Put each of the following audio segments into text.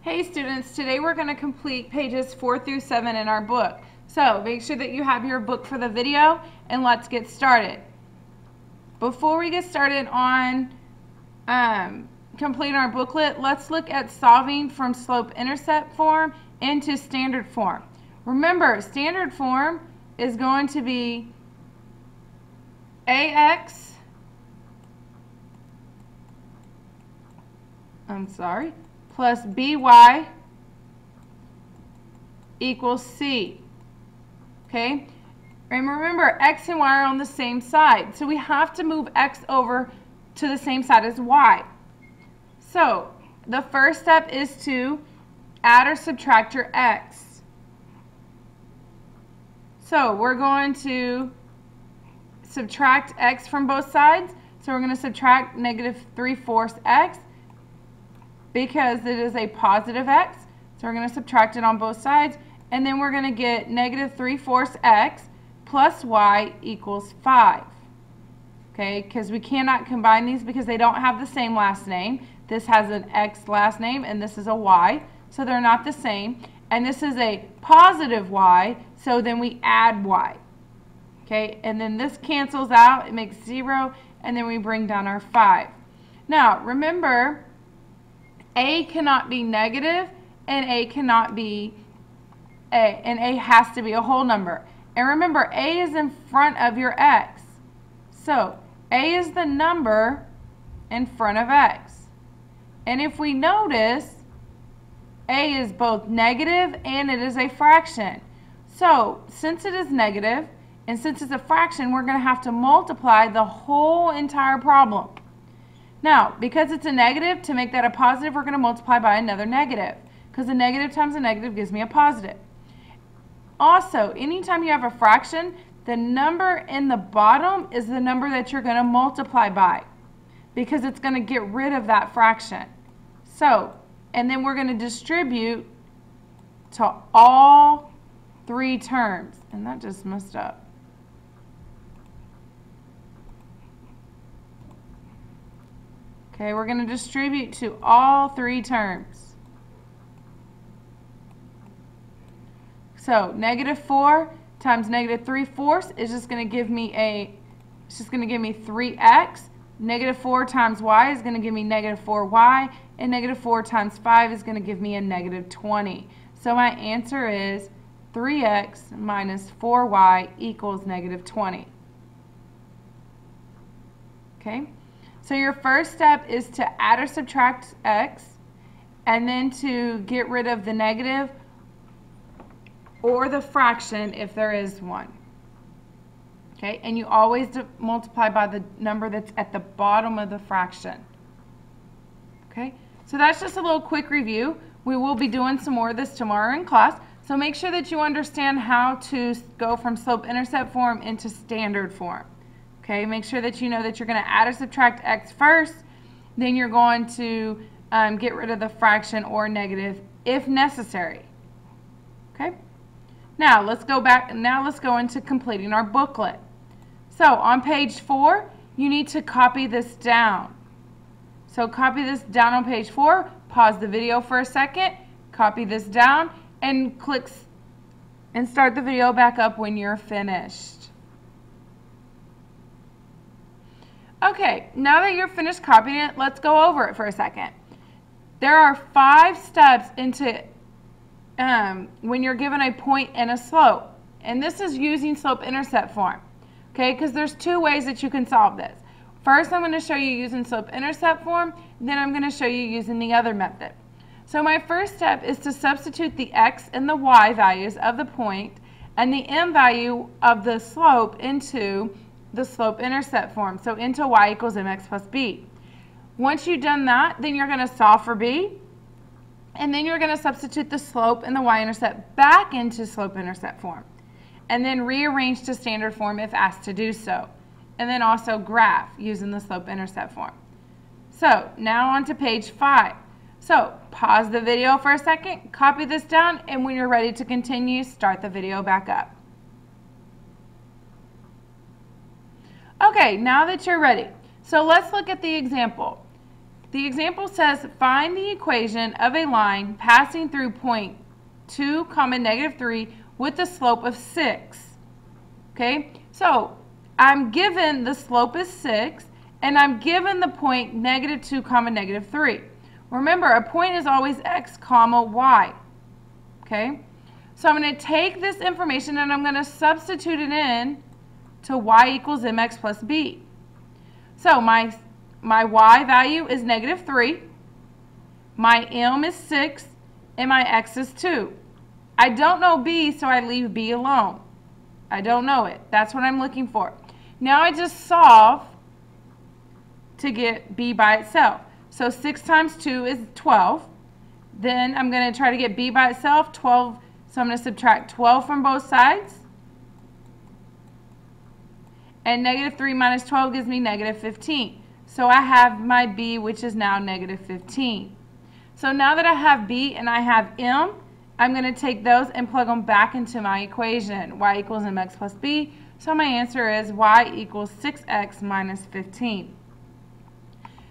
Hey students, today we're going to complete pages 4 through 7 in our book. So make sure that you have your book for the video and let's get started. Before we get started on completing our booklet, let's look at solving from slope-intercept form into standard form. Remember, standard form is going to be AX, plus BY equals C. Okay? And remember, X and Y are on the same side. So we have to move X over to the same side as Y. So the first step is to add or subtract your X. So we're going to subtract X from both sides. So we're going to subtract -3/4 X because it is a positive X. So we're going to subtract it on both sides. And then we're going to get -3/4 X plus Y equals 5. Okay, because we cannot combine these because they don't have the same last name. This has an X last name and this is a Y. So they're not the same. And this is a positive Y, so then we add Y. Okay, and then this cancels out. It makes 0, and then we bring down our 5. Now, remember, A cannot be negative, and A cannot be A, and A has to be a whole number. And remember, A is in front of your X. So, A is the number in front of X. And if we notice, A is both negative and it is a fraction. So, since it is negative, and since it's a fraction, we're going to have to multiply the whole entire problem. Now, because it's a negative, to make that a positive, we're going to multiply by another negative. Because a negative times a negative gives me a positive. Also, anytime you have a fraction, the number in the bottom is the number that you're going to multiply by. Because it's going to get rid of that fraction. So, and then we're going to distribute to all 3 terms. And that just messed up. Okay, we're going to distribute to all 3 terms. So, -4 times -3/4 is just going to give me it's just going to give me 3x. -4 times y is going to give me -4y. And -4 times 5 is going to give me a -20. So my answer is 3x minus 4y equals -20. Okay? So your first step is to add or subtract x, and then to get rid of the negative or the fraction if there is one. Okay, and you always multiply by the number that's at the bottom of the fraction. Okay, so that's just a little quick review. We will be doing some more of this tomorrow in class, so make sure that you understand how to go from slope-intercept form into standard form. Okay, make sure that you know that you're going to add or subtract x first, then you're going to get rid of the fraction or negative if necessary. Okay, now let's go back, now let's go into completing our booklet. So on page 4, you need to copy this down. So copy this down on page 4, pause the video for a second, copy this down, and click and start the video back up when you're finished. Okay, now that you're finished copying it, let's go over it for a second. There are 5 steps into when you're given a point and a slope. And this is using slope-intercept form. Okay, because there's 2 ways that you can solve this. First, I'm going to show you using slope-intercept form, then I'm going to show you using the other method. So my first step is to substitute the x and the y values of the point and the m value of the slope into the slope-intercept form, so into y equals mx plus b. Once you've done that, then you're going to solve for b, and then you're going to substitute the slope and the y-intercept back into slope-intercept form, and then rearrange to standard form if asked to do so, and then also graph using the slope-intercept form. So now on to page 5. So pause the video for a second, copy this down, and when you're ready to continue, start the video back up. Okay, now that you're ready, so let's look at the example. the example says find the equation of a line passing through point 2, -3 with the slope of 6. Okay, so I'm given the slope is 6 and I'm given the point -2, -3. Remember, a point is always x, y. Okay, so I'm going to take this information and I'm going to substitute it in to y equals mx plus b. So my y value is -3, my m is 6, and my x is 2. I don't know b, so I leave b alone. I don't know it. That's what I'm looking for. Now I just solve to get b by itself. So 6 times 2 is 12. Then I'm going to try to get b by itself, 12. So I'm going to subtract 12 from both sides. And -3 minus 12 gives me -15. So I have my b, which is now -15. So now that I have b and I have m, I'm going to take those and plug them back into my equation. Y equals mx plus b. So my answer is y equals 6x minus 15.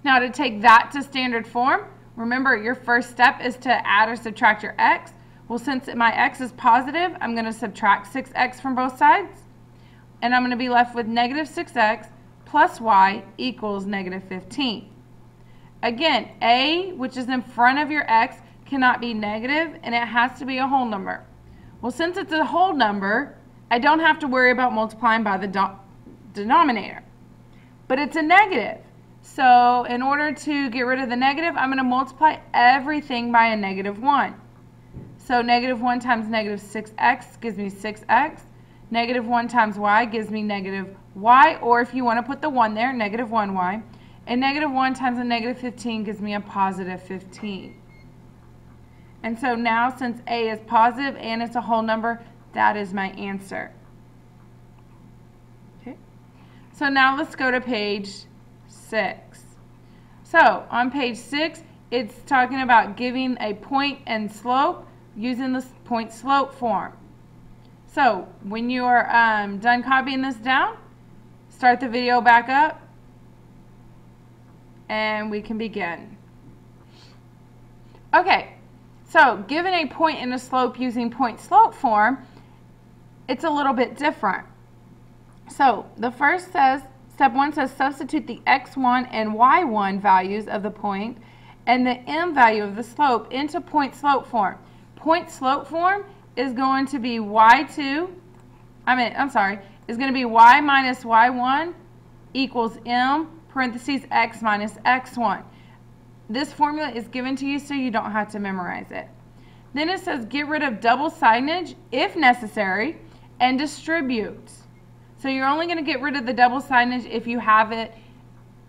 Now to take that to standard form, remember your first step is to add or subtract your x. Well, since my x is positive, I'm going to subtract 6x from both sides. And I'm going to be left with -6x plus y equals -15. Again, a, which is in front of your x, cannot be negative, and it has to be a whole number. Well, since it's a whole number, I don't have to worry about multiplying by the denominator. But it's a negative. So in order to get rid of the negative, I'm going to multiply everything by a -1. So -1 times -6x gives me 6x. -1 times y gives me -y, or if you want to put the 1 there, -1y. And -1 times a -15 gives me a +15. And so now, since a is positive and it's a whole number, that is my answer. Okay. So now let's go to page 6. So on page 6, it's talking about giving a point and slope using the point-slope form. So when you are done copying this down, start the video back up and we can begin. Okay, so given a point and a slope using point-slope form, it's a little bit different. So the first says, step 1 says substitute the x1 and y1 values of the point and the m value of the slope into point-slope form. Point-slope form is going to be is going to be y minus y1 equals m parentheses x minus x1. This formula is given to you so you don't have to memorize it. Then it says get rid of double signage if necessary and distribute. So you're only going to get rid of the double signage if you have it,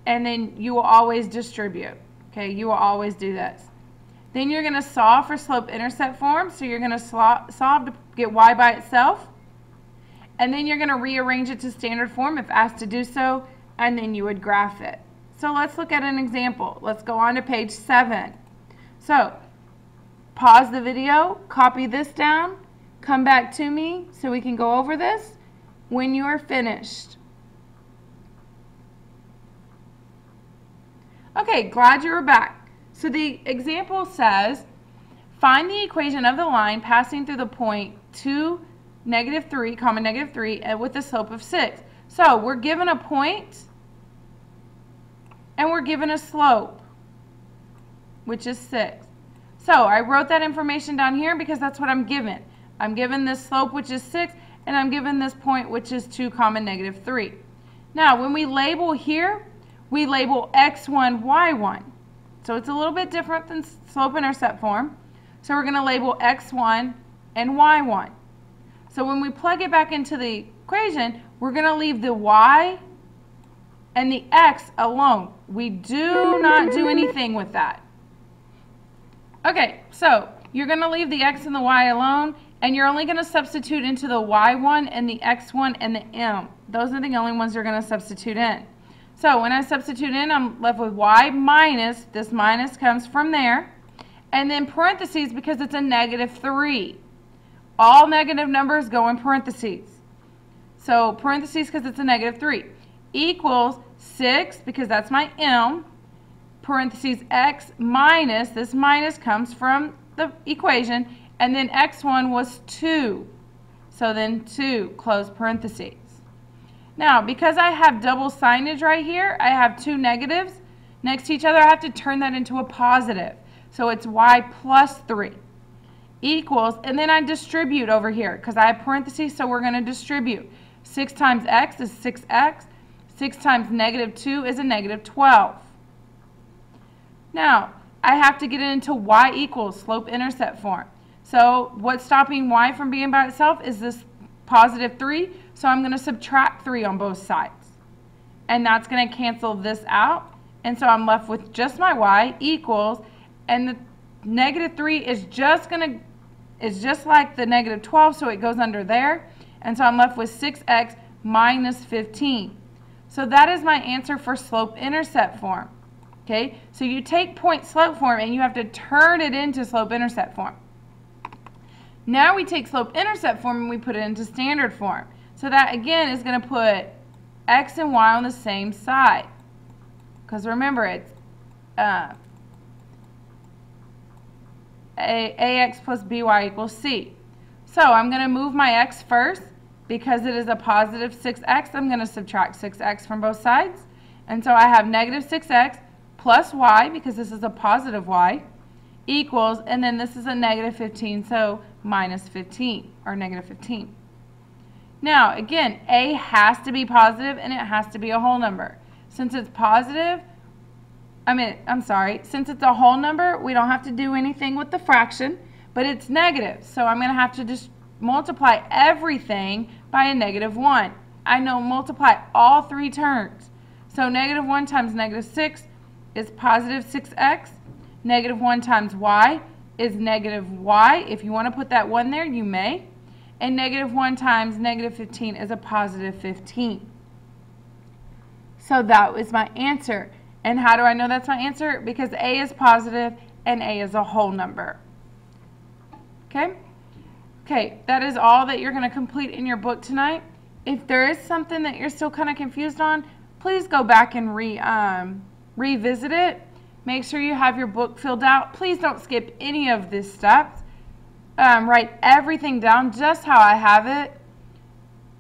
and then you will always distribute. Okay, you will always do this. Then you're going to solve for slope-intercept form. So you're going to solve to get y by itself. And then you're going to rearrange it to standard form if asked to do so, and then you would graph it. So let's look at an example. Let's go on to page 7. So pause the video, copy this down, come back to me so we can go over this when you are finished. Okay, glad you were back. So the example says, find the equation of the line passing through the point 2, -3, -3, with a slope of 6. So we're given a point and we're given a slope, which is 6. So I wrote that information down here because that's what I'm given. I'm given this slope, which is 6, and I'm given this point, which is 2, -3. Now, when we label here, we label x1, y1. So it's a little bit different than slope-intercept form. So we're going to label x1 and y1. So when we plug it back into the equation, we're going to leave the y and the x alone. We do not do anything with that. Okay, so you're going to leave the x and the y alone, and you're only going to substitute into the y1 and the x1 and the m. Those are the only ones you're going to substitute in. So when I substitute in, I'm left with y minus, this minus comes from there, and then parentheses because it's a -3. All negative numbers go in parentheses. So parentheses because it's a -3 equals 6 because that's my m, parentheses x minus, this minus comes from the equation, and then x1 was 2. So then 2, close parentheses. Now, because I have double signage right here, I have two negatives next to each other, I have to turn that into a positive. So it's y plus 3 equals, and then I distribute over here because I have parentheses, so we're going to distribute. 6 times x is 6x. 6 times negative 2 is a negative 12. Now, I have to get it into y equals slope-intercept form. So what's stopping y from being by itself is this positive 3, so I'm going to subtract 3 on both sides. And that's going to cancel this out, and so I'm left with just my y equals, and the negative 3 is just like the negative 12, so it goes under there, and so I'm left with 6x minus 15. So that is my answer for slope-intercept form. Okay, so you take point-slope form and you have to turn it into slope-intercept form. Now we take slope-intercept form and we put it into standard form. So that again is going to put x and y on the same side. Because remember, it's ax plus by equals c. So I'm going to move my x first. Because it is a positive 6x, I'm going to subtract 6x from both sides. And so I have negative 6x plus y, because this is a positive y, equals, and then this is a negative 15, so minus 15, or negative 15. Now, again, a has to be positive and it has to be a whole number. Since it's positive, since it's a whole number, we don't have to do anything with the fraction, but it's negative. So I'm going to have to just multiply everything by a negative 1. I know multiply all three terms. So negative 1 times negative 6 is positive 6x. Negative 1 times y is negative y. If you want to put that 1 there, you may. And negative 1 times negative 15 is a positive 15. So that was my answer. And how do I know that's my answer? Because a is positive and a is a whole number. Okay? Okay, that is all that you're going to complete in your book tonight. If there is something that you're still kind of confused on, please go back and revisit it. Make sure you have your book filled out. Please don't skip any of these steps. Write everything down just how I have it,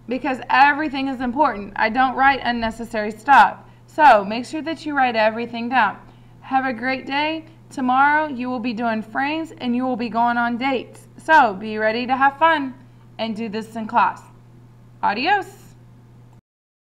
because everything is important. I don't write unnecessary stuff. So make sure that you write everything down. Have a great day. Tomorrow you will be doing frames and you will be going on dates. So be ready to have fun and do this in class. Adios.